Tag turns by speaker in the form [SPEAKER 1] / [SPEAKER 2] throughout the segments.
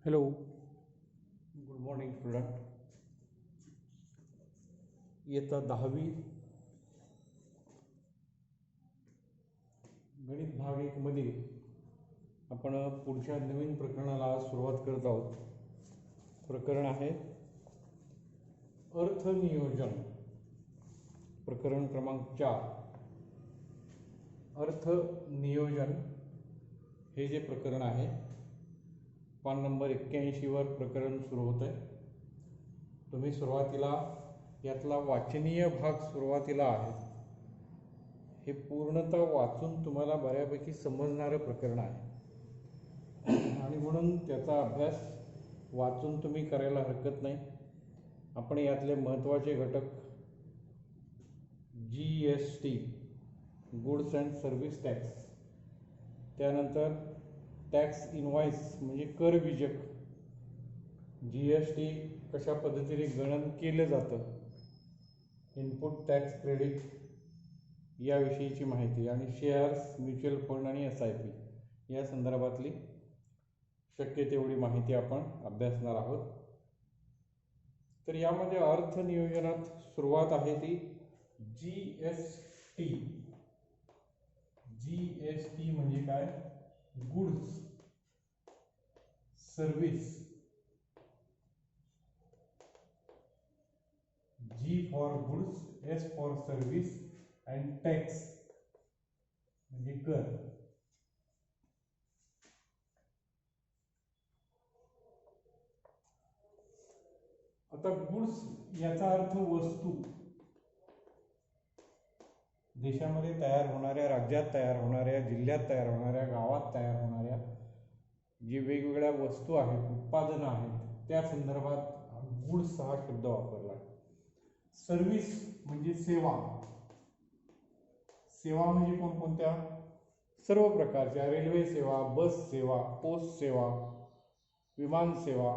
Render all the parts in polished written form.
[SPEAKER 1] Hello, good morning student. इयत्ता 10वी गणित भाग 1 मध्ये आपण पुढच्या नवीन प्रकरणाला सुरुवात करत आहोत. प्रकरण आहे अर्थ नियोजन. प्रकरण क्रमांक 4. अर्थ नियोजन हे जे प्रकरण आहे पान नंबर 81 वर प्रकरण सुरू होत आहे. तुम्ही सुरुवातीला यातला वाचनीय भाग सुरुवातीला आहे, हे पूर्णतः वाचून तुम्हाला बऱ्यापैकी समजणारं प्रकरण आहे आणि म्हणून त्याचा अभ्यास वाचून तुम्ही करायला हरकत नाही. आपण यातले महत्त्वाचे घटक GST goods and service tax, त्यानंतर टॅक्स इनवॉइस म्हणजे कर बीजक, GST कशा पद्धतीने गणन केलं जातं, इनपुट टॅक्स क्रेडिट याविषयीची माहिती आणि शेअर्स, म्युच्युअल फंड आणि SIP या संदर्भातली शक्य तेवढी माहिती आपण अभ्यासणार आहोत. तर यामध्ये अर्थ नियोजनात सुरुवात आहे ती GST. GST म्हणजे काय? Goods, service. G for goods, S for service and tax म्हणजे कर. आता गुड्स याचा अर्थ वस्तू. देशामध्ये तयार होणाऱ्या, राज्यात तयार होणाऱ्या, जिल्ह्यात तयार होणाऱ्या, गावात तयार होणाऱ्या जे वेगवेगळ्या वस्तू आहेत, उत्पादनं आहेत, त्या संदर्भात गुड्स हा शब्द वापरला. सर्व्हिस म्हणजे सेवा. सेवा म्हणजे कोणकोणत्या? सर्व प्रकारच्या, रेल्वे सेवा, बस सेवा, पोस्ट सेवा, विमान सेवा,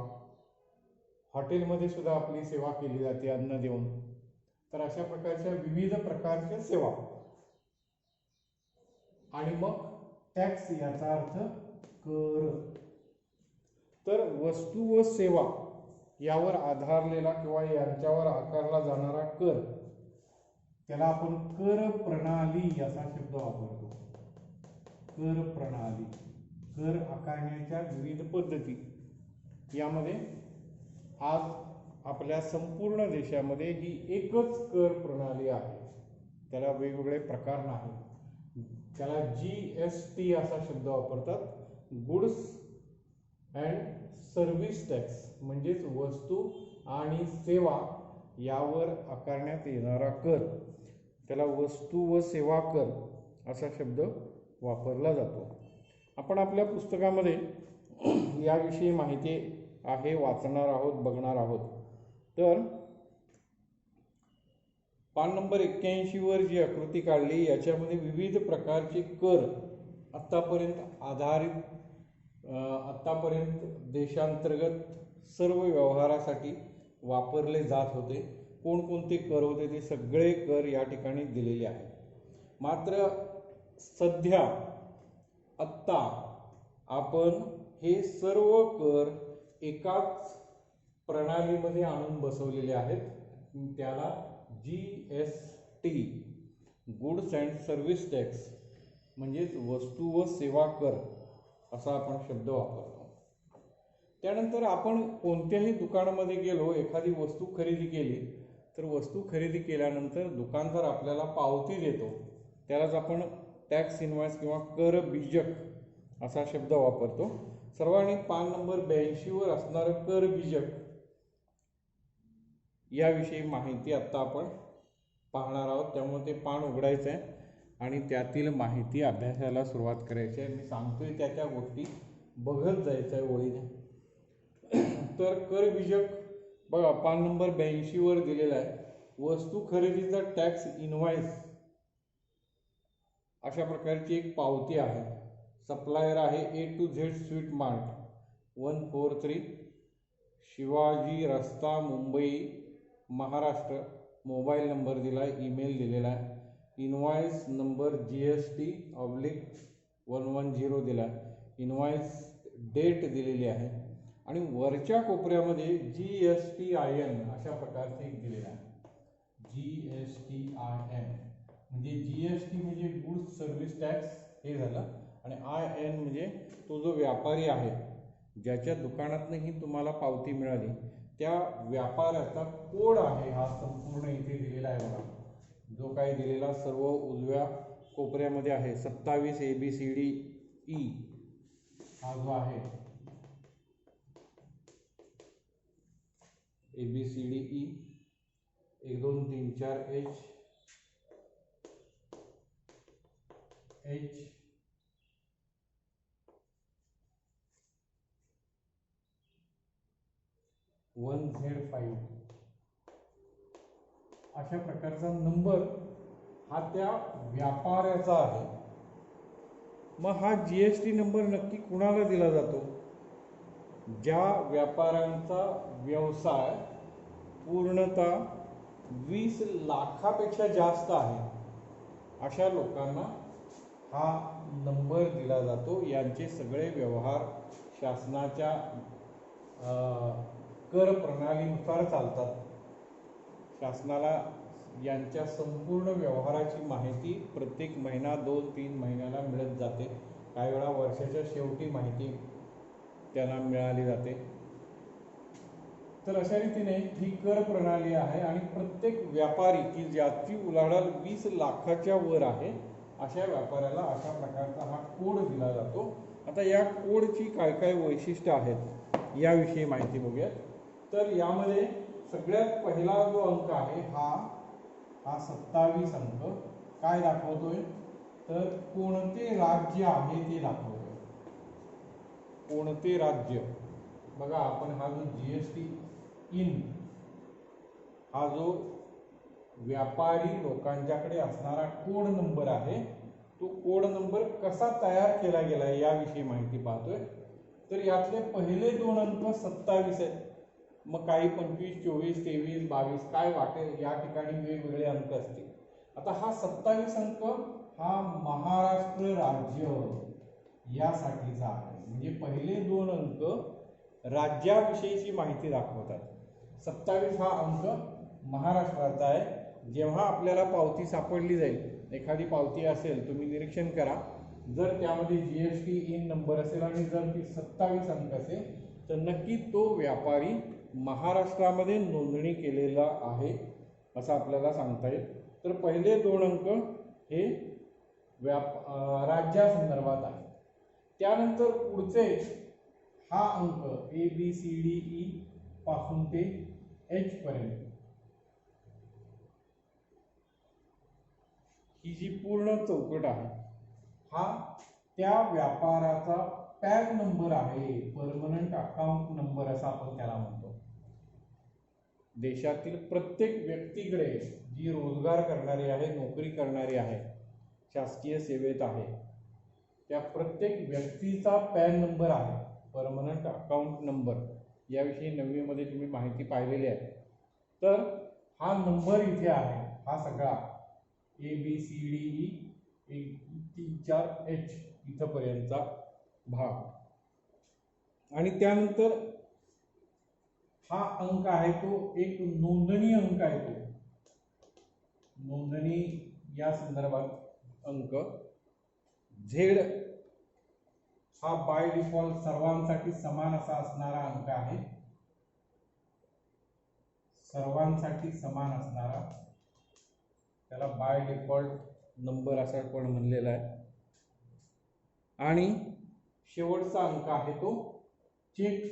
[SPEAKER 1] हॉटेलमध्ये सुद्धा आपली सेवा केली जाते अन्न देऊन. तर अशा प्रकारच्या विविध प्रकारच्या सेवा. आणि मग टॅक्स याचा अर्थ कर. तर वस्तू व सेवा यावर आधारलेला किंवा यांच्यावर आकारला जाणारा कर, त्याला आपण कर प्रणाली असा शब्द वापरतो. कर प्रणाली, कर आकारण्याच्या विविध पद्धती. यामध्ये आज आपल्या संपूर्ण देशामध्ये ही एकच कर प्रणाली आहे, त्याला वेगवेगळे प्रकार नाहीत. त्याला GST असा शब्द वापरतात. गुड्स अँड सर्व्हिस टॅक्स म्हणजेच वस्तू आणि सेवा यावर आकारण्यात येणारा कर, त्याला वस्तू व सेवा कर असा शब्द वापरला जातो. आपण आपल्या पुस्तकामध्ये याविषयी माहिती आहे वाचणार आहोत, बघणार आहोत. तर पान नंबर 81 वर जी आकृती काढली याच्यामध्ये विविध प्रकारचे कर आतापर्यंत देशांतर्गत सर्व व्यवहारासाठी वापरले जात होते. कोणकोणते कर होते ते सगळे कर या ठिकाणी दिलेले आहेत. मात्र सध्या आत्ता आपण हे सर्व कर एकाच प्रणालीमध्ये आणून बसवलेले आहेत. त्याला GST goods and service tax म्हणजेच वस्तू व सेवा कर असा आपण शब्द वापरतो. त्यानंतर आपण कोणत्याही दुकानामध्ये गेलो, एखादी वस्तू खरेदी केली, तर वस्तू खरेदी केल्यानंतर दुकानदार आपल्याला पावती देतो, त्यालाच आपण टॅक्स इनवॉइस किंवा कर बीजक असा शब्द वापरतो. सर्वांनी पान नंबर 82 वर असणारं कर बीजक याविषयी माहिती आत्ता आपण पाहणार आहोत. त्यामुळे ते पान उघडायचं आहे आणि त्यातील माहिती अभ्यासाला सुरुवात करायची आहे. मी सांगतोय त्या गोष्टी बघत जायचं आहे ओळीने. तर कर बीजक बघा पान नंबर 82 वर दिलेला आहे. वस्तू खरेदीचा टॅक्स इनवॉइस अशा प्रकारची एक पावती आहे. सप्लायर आहे A to Z sweet mart, 143 Shivaji रस्ता, मुंबई, महाराष्ट्र. मोबाईल नंबर दिला आहे, ईमेल दिलेला आहे. इनवॉइस नंबर GST/110 दिला आहे. इनवॉइस डेट दिलेली आहे. आणि वरच्या कोपऱ्यामध्ये GSTIN अशा प्रकारचे एक दिलेला आहे. GSTIN म्हणजे GST म्हणजे गुड्स सर्व्हिस टॅक्स हे झालं, आणि IN म्हणजे तो जो व्यापारी आहे ज्याच्या दुकानातनंही तुम्हाला पावती मिळाली त्या व्यापाऱ्याचा कोड आहे हा संपूर्ण इथे दिलेला आहे बघा. जो काही दिलेला सर्व उजव्या कोपऱ्यामध्ये आहे 27 ABCDE हा जो आहे ABCDE 1 2 3 4 H 1Z5 अशा प्रकारचा नंबर हा त्या व्यापाऱ्याचा आहे. मग हा GST नंबर नक्की कुणाला दिला जातो? ज्या व्यापाऱ्यांचा व्यवसाय पूर्णतः 20 लाखापेक्षा जास्त आहे अशा लोकांना हा नंबर दिला जातो. यांचे सगळे व्यवहार शासनाच्या कर प्रणालीनुसार चालतात. शासनाला यांच्या संपूर्ण व्यवहाराची माहिती प्रत्येक महिना 2-3 महिन्याला मिळत जाते. काही वेळा वर्षाच्या शेवटी माहिती त्यांना मिळाली जाते. तर अशा रीतीने ही कर प्रणाली आहे आणि प्रत्येक व्यापारी की ज्याची उलाढाल 20 लाखाच्या वर आहे अशा व्यापाऱ्याला अशा प्रकारचा हा कोड दिला जातो. आता या कोडची काय काय वैशिष्ट्य आहेत याविषयी माहिती बघूयात. तर यामध्ये सगळ्यात पहिला जो अंक आहे हा 27 अंक काय दाखवतोय? तर कोणते राज्य आहे ते दाखवतोय. कोणते राज्य? बघा आपण हा जो GSTIN हा जो व्यापारी लोकांच्याकडे असणारा कोड नंबर आहे तो कोड नंबर कसा तयार केला गेला याविषयी माहिती पाहतोय. तर यातले पहिले 2 अंक 27 आहेत. मग काही 25, 24, 23, 22 काय वाटेल या ठिकाणी वेगवेगळे अंक असतील. आता हा 27 अंक हा महाराष्ट्र राज्य यासाठीचा आहे. म्हणजे पहिले 2 अंक राज्याविषयीची माहिती दाखवतात. 27 हा अंक महाराष्ट्राचा आहे. जेव्हा आपल्याला पावती सापडली जाईल, एखादी पावती असेल तुम्ही निरीक्षण करा, जर त्यामध्ये GSTIN नंबर असेल आणि जर ती 27 अंक असेल तर नक्की तो व्यापारी महाराष्ट्रामध्ये नोंदणी केलेला आहे असं आपल्याला सांगता येईल. तर पहिले 2 अंक हे राज्यासंदर्भात आहे. त्यानंतर पुढचे हा अंक ABCDE पासून ते H पर्यंत ही जी पूर्ण चौकट आहे हा त्या व्यापाराचा पॅन नंबर आहे. परमनंट अकाउंट नंबर असा आपण त्याला म्हणतो. देशातील प्रत्येक व्यक्तीकडे जी रोजगार करणारी आहे, नोकरी करणारी आहे, शासकीय सेवेत आहे, त्या प्रत्येक व्यक्तीचा पॅन नंबर आहे, परमनंट अकाउंट नंबर. याविषयी 9वी मध्ये तुम्ही माहिती पाहिलेली आहे. तर हा नंबर इथे आहे. हा सगळा ABCDE 1 3 4 H इथपर्यंतचा भाग. आणि त्यानंतर हा अंक आहे तो एक नोंदणी अंक आहे. तो नोंदणी या संदर्भात अंक Z हा बाय डिफॉल्ट सर्वांसाठी समान असा असणारा अंक आहे. सर्वांसाठी समान असणारा त्याला बाय डिफॉल्ट नंबर असा पण म्हणलेला आहे. आणि शेवटचा अंक आहे तो चेक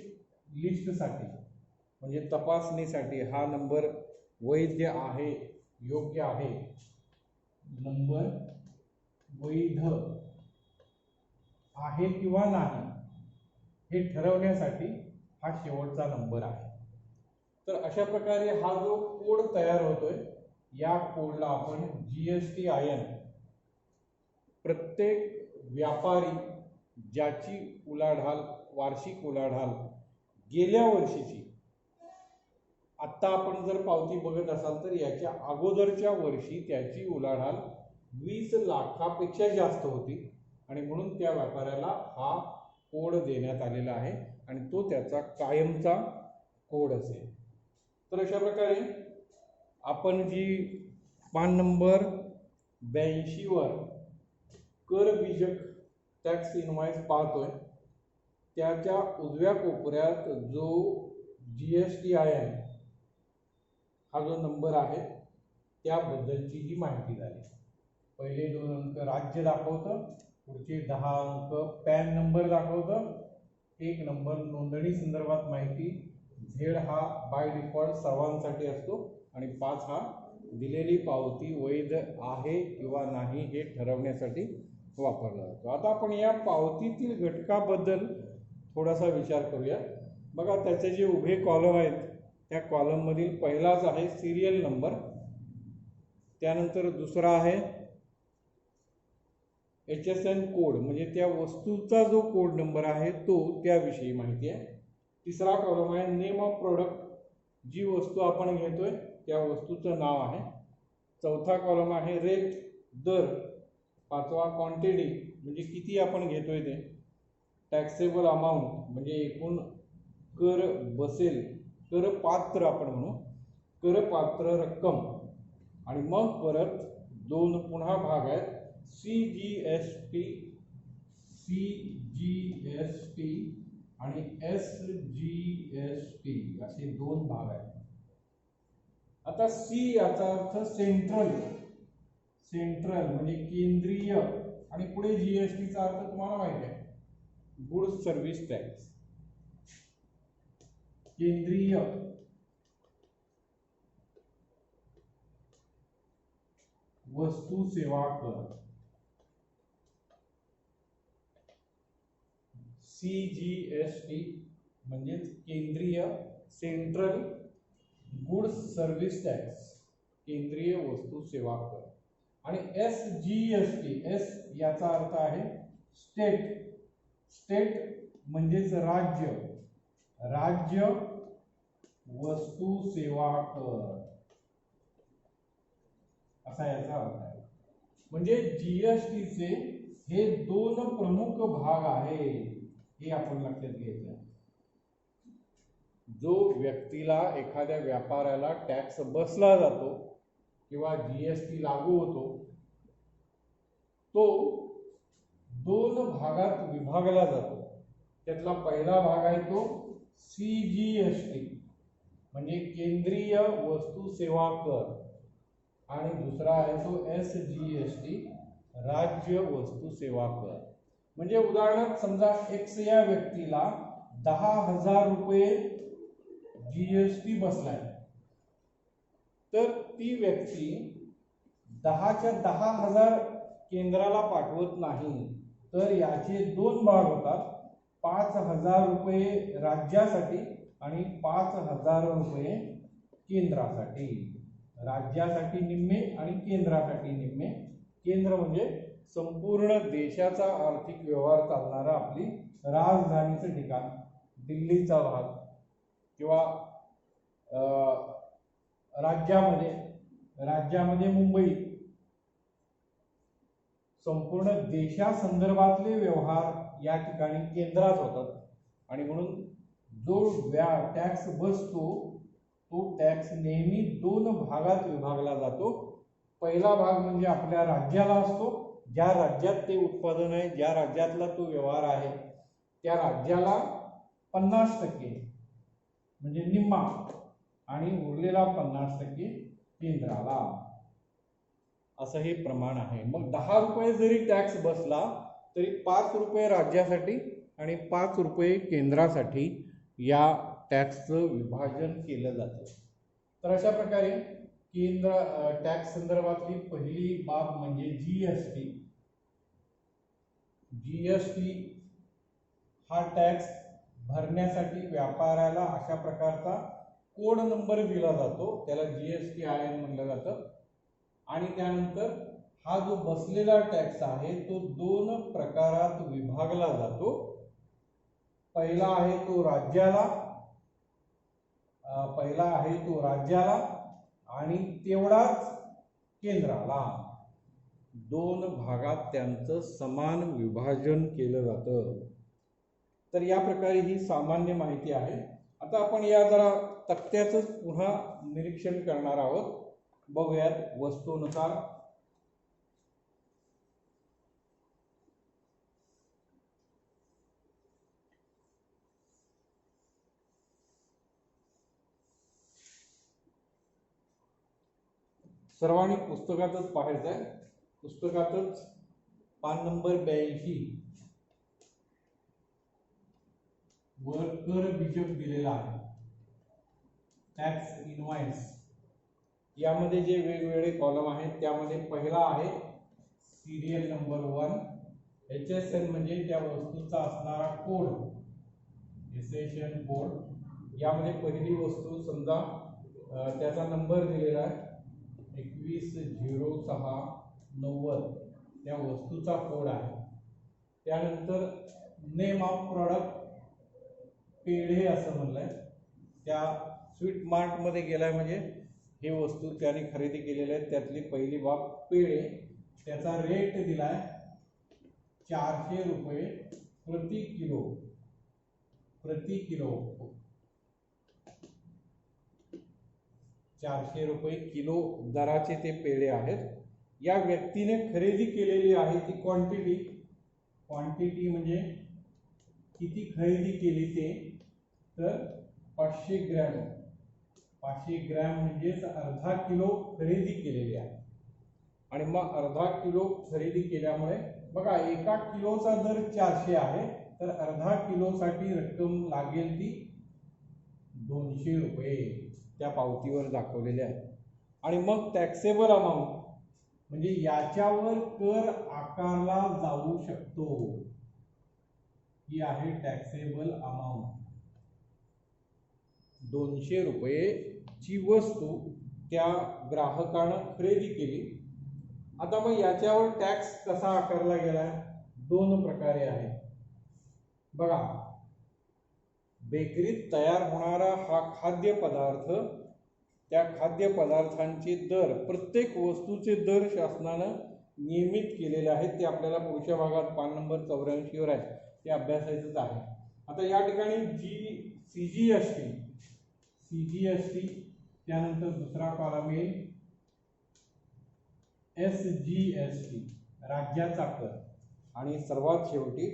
[SPEAKER 1] लिस्टसाठी म्हणजे तपासणीसाठी हा नंबर वैध आहे, योग्य आहे, नंबर वैध आहे किंवा नाही हे ठरवण्यासाठी हा शेवटचा नंबर आहे. तर अशा प्रकारे हा जो कोड तयार होतोय या कोडला आपण GSTIN प्रत्येक व्यापारी ज्याची उलाढाल वार्षिक उलाढाल गेल्या वर्षीची, आत्ता आपण जर पावती बघत असाल तर याच्या अगोदरच्या वर्षी त्याची उलाढाल 20 लाखापेक्षा जास्त होती आणि म्हणून त्या व्यापाऱ्याला हा कोड देण्यात आलेला आहे. आणि तो त्याचा कायमचा कोड असेल. तर अशा प्रकारे आपण जी पान नंबर 82 वर कर बीजक टॅक्स इनवॉइस पाहतोय, त्याच्या उजव्या कोपऱ्यात जो GSTIN हा जो नंबर आहे त्याबद्दलची ही माहिती झाली. पहिले 2 अंक राज्य दाखवतं, पुढचे 10 अंक पॅन नंबर दाखवतं, 1 नंबर नोंदणी संदर्भात माहिती, झेड हा बाय डिफॉल्ट सर्वांसाठी असतो आणि 5 हा दिलेली पावती वैध आहे किंवा नाही हे ठरवण्यासाठी वापरला जातो. आता आपण या पावतीतील घटकाबद्दल थोडासा विचार करूया. बघा, त्याचे जे उभे कॉलम आहेत त्या कॉलम मधील पहिलाच आहे सिरियल नंबर, त्यानंतर दुसरा आहे HSN कोड म्हणजे त्या वस्तूचा जो कोड नंबर आहे तो त्याविषयी माहिती आहे. तिसरा कॉलम आहे नेम ऑफ प्रोडक्ट, जी वस्तू आपण घेतोय त्या वस्तूचं नाव आहे. चौथा कॉलम आहे रेट, दर. पाचवा क्वांटिटी म्हणजे किती आपण घेतोय ते. टॅक्सेबल अमाऊंट म्हणजे एकूण कर बसेल, करपात्र आपण म्हणू, करपात्र रक्कम. आणि मग परत 2 पुन्हा भाग आहेत, CGST आणि SGST असे 2 भाग आहेत. आता C याचा अर्थ सेंट्रल, सेंट्रल म्हणजे केंद्रीय, आणि पुढे GST चा अर्थ तुम्हाला माहिती आहे, गुड्स सर्व्हिस टॅक्स, केंद्रीय वस्तू सेवा कर. CGST म्हणजे केंद्रीय, सेंट्रल गुड्स सर्व्हिस टॅक्स, केंद्रीय वस्तू सेवा कर. आणि SGST, S याचा अर्थ आहे स्टेट, स्टेट म्हणजेच राज्य, राज्य वस्तू सेवा कर असा याचा अर्थ आहे. म्हणजे GST चे हे 2 प्रमुख भाग आहे हे आपण लक्षात घ्यायचं. जो व्यक्तीला, एखाद्या व्यापाऱ्याला टॅक्स बसला जातो किंवा GST लागू होतो तो 2 भागात विभागला जातो. त्यातला पहिला भाग आहे तो CGST म्हणजे केंद्रीय वस्तू सेवा कर, आणि दुसरा आहे तो SGST राज्य वस्तू सेवा कर. म्हणजे उदाहरणार्थ समजा X या व्यक्तीला 10,000 रुपये GST बसलाय, तर ती व्यक्ती 10च्या 10,000 केंद्राला पाठवत नाही, तर याचे 2 भाग होतात, 5,000 रुपये राज्यासाठी आणि 5,000 रुपये केंद्रासाठी. राज्यासाठी निम्मे आणि केंद्रासाठी निम्मे. केंद्र म्हणजे संपूर्ण देशाचा आर्थिक व्यवहार चालणारा आपली राजधानीचं ठिकाण, दिल्लीचा भाग, किंवा राज्यामध्ये मुंबई, संपूर्ण देशासंदर्भातले व्यवहार या ठिकाणी केंद्रात होतात. आणि म्हणून जो टॅक्स बसतो तो टॅक्स नेहमी 2 भागात विभागला जातो. पहिला भाग म्हणजे आपल्या राज्याला असतो, ज्या राज्यात ते उत्पादन आहे, ज्या राज्यातला तो व्यवहार आहे त्या राज्याला 50% म्हणजे निम्मा, आणि उरलेला 50% केंद्राला, असं हे प्रमाण आहे. मग 10 रुपये जरी टॅक्स बसला तरी 5 रुपये राज्यासाठी आणि 5 रुपये केंद्रासाठी या टॅक्सचं विभाजन केलं जातं. तर अशा प्रकारे केंद्र टॅक्स संदर्भातली पहिली बाब म्हणजे GST. GST हा टॅक्स भरण्यासाठी व्यापाऱ्याला अशा प्रकारचा कोड नंबर दिला जातो, त्याला GSTIN म्हणलं जातं. आणि त्यानंतर हा जो बसलेला टॅक्स आहे तो 2 प्रकारात विभागला जातो. पहिला आहे तो राज्याला आणि तेवढाच केंद्राला. 2 भागात त्यांचं समान विभाजन केलं जातं. तर या प्रकारे ही सामान्य माहिती आहे. आता आपण या जरा तक्त्याचंच पुन्हा निरीक्षण करणार आहोत. बघूयात वस्तूनुसार. सर्वांनी पुस्तकातच पाहायचं आहे. पुस्तकातच पान नंबर 82 वर कर बीजक दिलेला आहे. टॅक्स इनवॉइस यामध्ये जे वेगवेगळे कॉलम आहेत त्यामध्ये पहिला आहे सिरियल नंबर 1. HSN म्हणजे त्या वस्तूचा असणारा कोड, SSN कोड. यामध्ये पहिली वस्तू समजा त्याचा नंबर दिलेला आहे 210690 त्या वस्तूचा कोड आहे. त्यानंतर नेम ऑफ प्रॉडक्ट पेढे असं म्हणलंय. त्या स्वीट मार्ट मध्ये गेलाय म्हणजे हे वस्तू त्याने खरेदी केलेल्या आहेत त्यातली पहिली बाब पेढे. त्याचा रेट दिलाय 400 रुपये प्रति किलो. 400 रुपये किलो दराचे ते पेढे आहेत. या व्यक्तीने खरेदी केलेली आहे ती क्वांटिटी म्हणजे किती खरेदी केली ते, तर 500 ग्रॅम. 500 ग्रॅम म्हणजेच अर्धा किलो खरेदी केलेली आहे. आणि मग अर्धा किलो खरेदी केल्यामुळे बघा एका किलोचा दर 400 आहे, तर अर्धा किलोसाठी रक्कम लागेल ती 200 रुपये त्या पावतीवर दाखवलेले आहे. आणि मग टॅक्सेबल अमाऊंट म्हणजे याच्यावर कर आकारला जाऊ शकतो ही आहे टॅक्सेबल अमाऊंट. 200 रुपयेची वस्तू त्या ग्राहकानं खरेदी केली. आता मग याच्यावर टॅक्स कसा आकारला गेला? 2 प्रकारे आहे बघा. बेकरीत तयार होणारा हा खाद्यपदार्थ, त्या खाद्यपदार्थांचे दर, प्रत्येक वस्तूचे दर शासनानं नियमित केलेले आहेत. ते आपल्याला पुढच्या भागात पान नंबर 84 वर आहे, ते अभ्यासायचंच आहे. आता या ठिकाणी CGST, त्यानंतर दुसरा कॉलम येईल SGST राज्याचा कर, आणि सर्वात शेवटी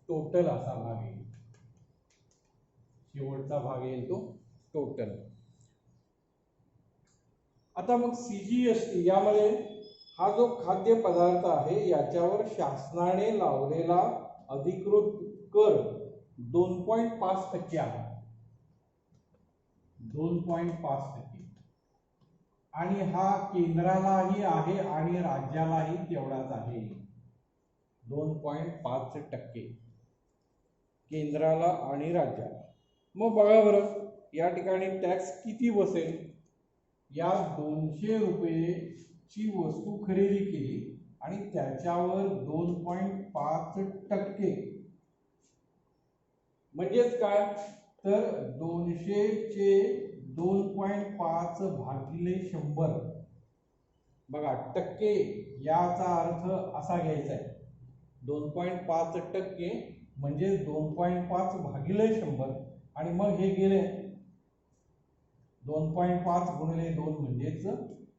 [SPEAKER 1] टोटल असा भाग येईल. शेवटचा भाग येईल तो टोटल. आता मग CGST यामध्ये हा जो खाद्य पदार्थ आहे याच्यावर शासनाने लावलेला अधिकृत कर 2.5% आहे. 2.5%. आणि हा केंद्रालाही आहे आणि राज्यालाही तेवढाच आहे. 2.5% केंद्राला आणि राज्याला. मग बघा बरं या ठिकाणी टॅक्स किती बसेल? या 200 रुपयेची वस्तू खरेदी केली आणि त्याच्यावर 2.5% म्हणजेच काय, तर 200 चे 2.5 भागिले 100. बघा टक्के याचा अर्थ असा घ्यायचा आहे 2.5% म्हणजे 2.5 भागिले 100. आणि मग हे गेले 2.5 गुणिले 2 म्हणजेच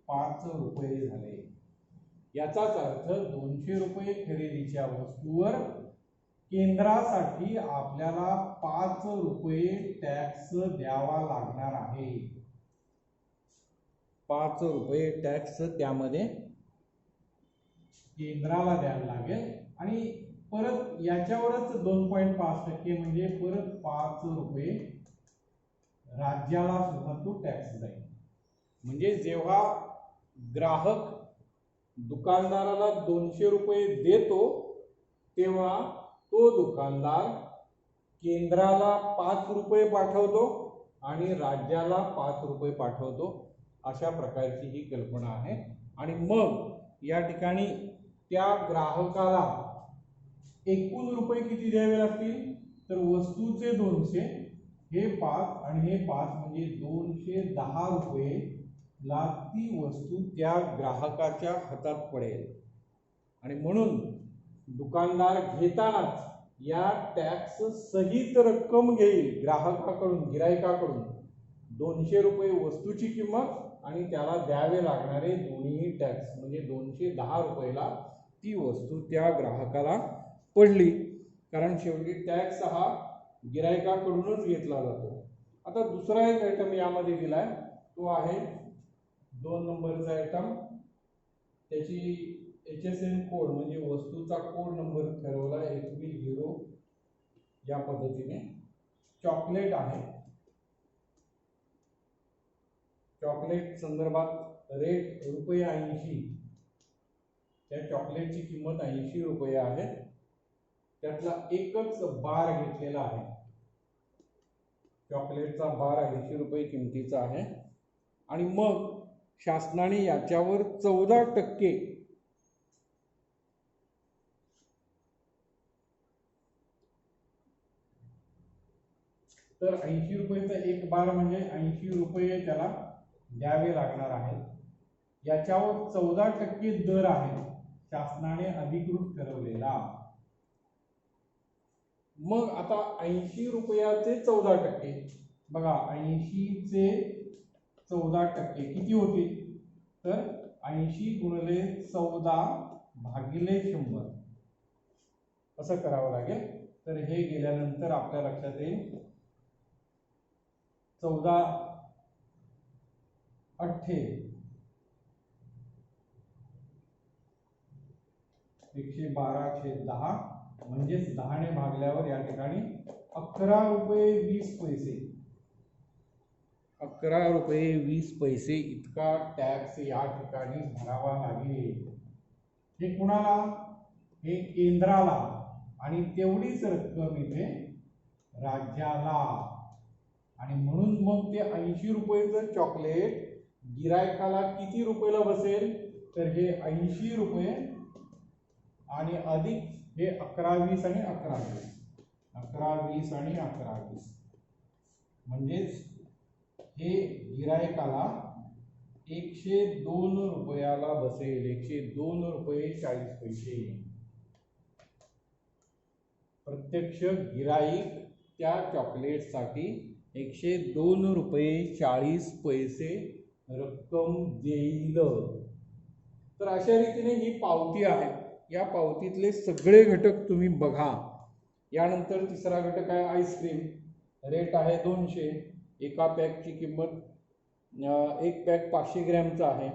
[SPEAKER 1] 5 रुपये झाले. याचाच अर्थ 200 रुपये खरेदीच्या वस्तूवर केंद्रासाठी आपल्याला 5 रुपये टॅक्स द्यावा लागणार आहे. 5 रुपये टॅक्स त्यामध्ये केंद्राला द्यायला लागेल. आणि परत याच्यावरच 2.5% म्हणजे परत 5 रुपये राज्याला सुद्धा तो टॅक्स जाईल. म्हणजे जेव्हा ग्राहक दुकानदाराला 200 रुपये देतो तेव्हा तो दुकानदार केंद्राला 5 रुपये पाठवतो आणि राज्याला 5 रुपये पाठवतो. अशा प्रकारची ही कल्पना आहे. आणि मग या ठिकाणी त्या ग्राहकाला एकूण रुपये किती द्यावे लागतील, तर वस्तूचे 200, हे 5 आणि हे 5 म्हणजे 210 रुपये ला ती वस्तू त्या ग्राहकाच्या हातात पडेल. आणि म्हणून दुकानदार घेतानाच या टॅक्स सहित रक्कम घेईल ग्राहकाकडून, गिरायकाकडून 200 रुपये वस्तूची किंमत आणि त्याला द्यावे लागणारे दोन्ही टॅक्स, म्हणजे 210 रुपयाला ती वस्तू त्या ग्राहकाला पडली, कारण शेवटी टॅक्स हा गिरायकाकडूनच घेतला जातो. आता दुसरा एक आयटम यामध्ये दिलाय, तो आहे 2 नंबरचा आयटम. त्याची HSN कोड म्हणजे वस्तूचा कोड नंबर ठरवला HB0 या पद्धतीने. चॉकलेट आहे, चॉकलेट संदर्भात रेट रुपये 80. त्या चॉकलेटची किंमत 80 रुपये आहे. त्यातला एकच बार घेतलेला आहे. चॉकलेटचा बार 80 रुपये किमतीचा आहे. आणि मग शासनाने याच्यावर 14% तर 80 रुपयाचा एक बार म्हणजे 80 रुपये त्याला द्यावे लागणार आहेत. याच्यावर 14% दर आहे शासनाने अधिकृत ठरवलेला. मग आता 80 रुपयाचे 14%, बघा 80 चे 14% किती होतील, तर 80 गुणिले 14 भागिले 100 असं करावं लागेल. तर हे गेल्यानंतर आपल्या लक्षात येईल 14 8 112/10 म्हणजेच 10 ने भागल्यावर या ठिकाणी 11 रुपये 20 पैसे, 11 रुपये 20 पैसे इतका टॅक्स या ठिकाणी भरावा लागेल. हे कुणाला, हे केंद्राला, आणि तेवढीच रक्कम इथे राज्याला. आणि म्हणून मग ते 80 रुपयाचं चॉकलेट गिरायकाला किती रुपयाला बसेल, तर हे 80 रुपये आणि अधिक हे 11 20 आणि 11 20, 11 20 आणि 11 20 म्हणजेच हे गिरायकाला 102 रुपयाला बसेल. 102 रुपये 40 पैसे. प्रत्यक्ष गिराईक त्या चॉकलेटसाठी 102 रुपये 40 पैसे रक्कम देईल. तर अशा रीतीने ही पावती आहे. या पावतीतले सगळे घटक तुम्ही बघा. यानंतर तिसरा घटक आहे आईस्क्रीम. रेट आहे 200. एका पॅकची किंमत एक पॅक 500 ग्रॅमचा आहे,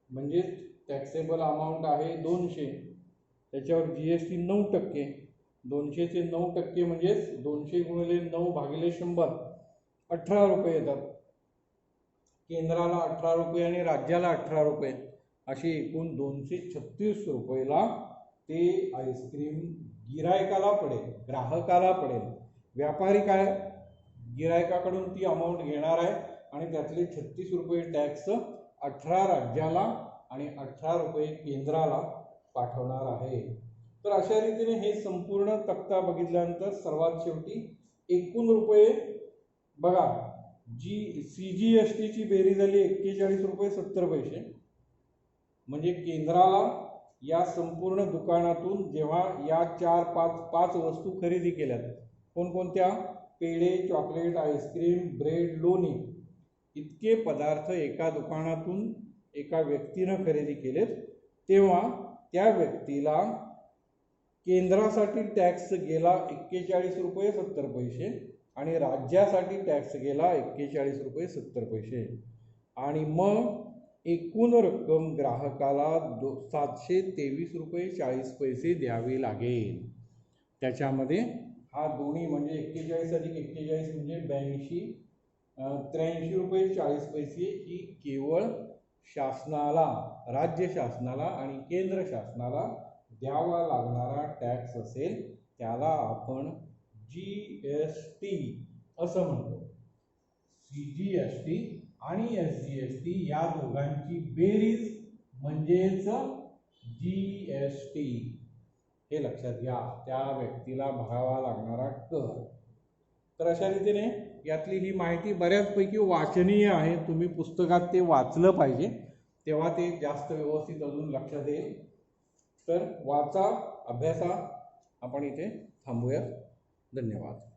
[SPEAKER 1] म्हणजे टॅक्सेबल अमाऊंट आहे 200. त्याच्यावर GST 9%. 200 चे 9% म्हणजेच 200 गुणिले 9 भागिले 100 18 रुपये येतात. केंद्राला 18 रुपये आणि राज्याला 18 रुपये असे एकूण 236 रुपयाला ते आईस्क्रीम गिरायकाला पडेल, ग्राहकाला पडेल. व्यापारी काय गिरायकाकडून ती अमाऊंट घेणार आहे आणि त्यातले 36 रुपये टॅक्स 18 राज्याला आणि 18 रुपये केंद्राला पाठवणार आहे. तर अशा रीतीने हे संपूर्ण तक्ता बघितल्यानंतर सर्वात शेवटी एकूण रुपये बघा, CGST ची बेरीज झाली 41 रुपये 70 पैसे. म्हणजे केंद्राला या संपूर्ण दुकानातून जेव्हा या 4-5 वस्तू खरेदी केल्यात, कोणकोणत्या, पेढे, चॉकलेट, आईस्क्रीम, ब्रेड, लोणी, इतके पदार्थ एका दुकानातून एका व्यक्तीनं खरेदी केलेत, तेव्हा त्या व्यक्तीला केंद्रासाठी टॅक्स गेला 41 रुपये 70 पैसे आणि राज्यासाठी टॅक्स गेला 41 रुपये 70 पैसे. आणि मग एकूण रक्कम ग्राहकाला 723 रुपये 40 पैसे द्यावे लागेल. त्याच्यामध्ये हा दोन्ही म्हणजे 41 अधिक 41 म्हणजे 83 रुपये 40 पैसे ही केवळ शासनाला, राज्य शासनाला आणि केंद्र शासनाला द्यावा लागणारा टॅक्स असेल. त्याला आपण GST असं म्हणतो. CGST आणि SGST या दोघांची बेरीज म्हणजेच GST. हे लक्षात घ्या, त्या व्यक्तीला भरावा लागणारा कर. तर अशा रीतीने यातली ही माहिती बऱ्याचपैकी वाचनीय आहे. तुम्ही पुस्तकात ते वाचलं पाहिजे, तेव्हा ते जास्त व्यवस्थित अजून लक्षात येईल. तर वाचा, अभ्यासा. आपण इथे थांबूया. धन्यवाद.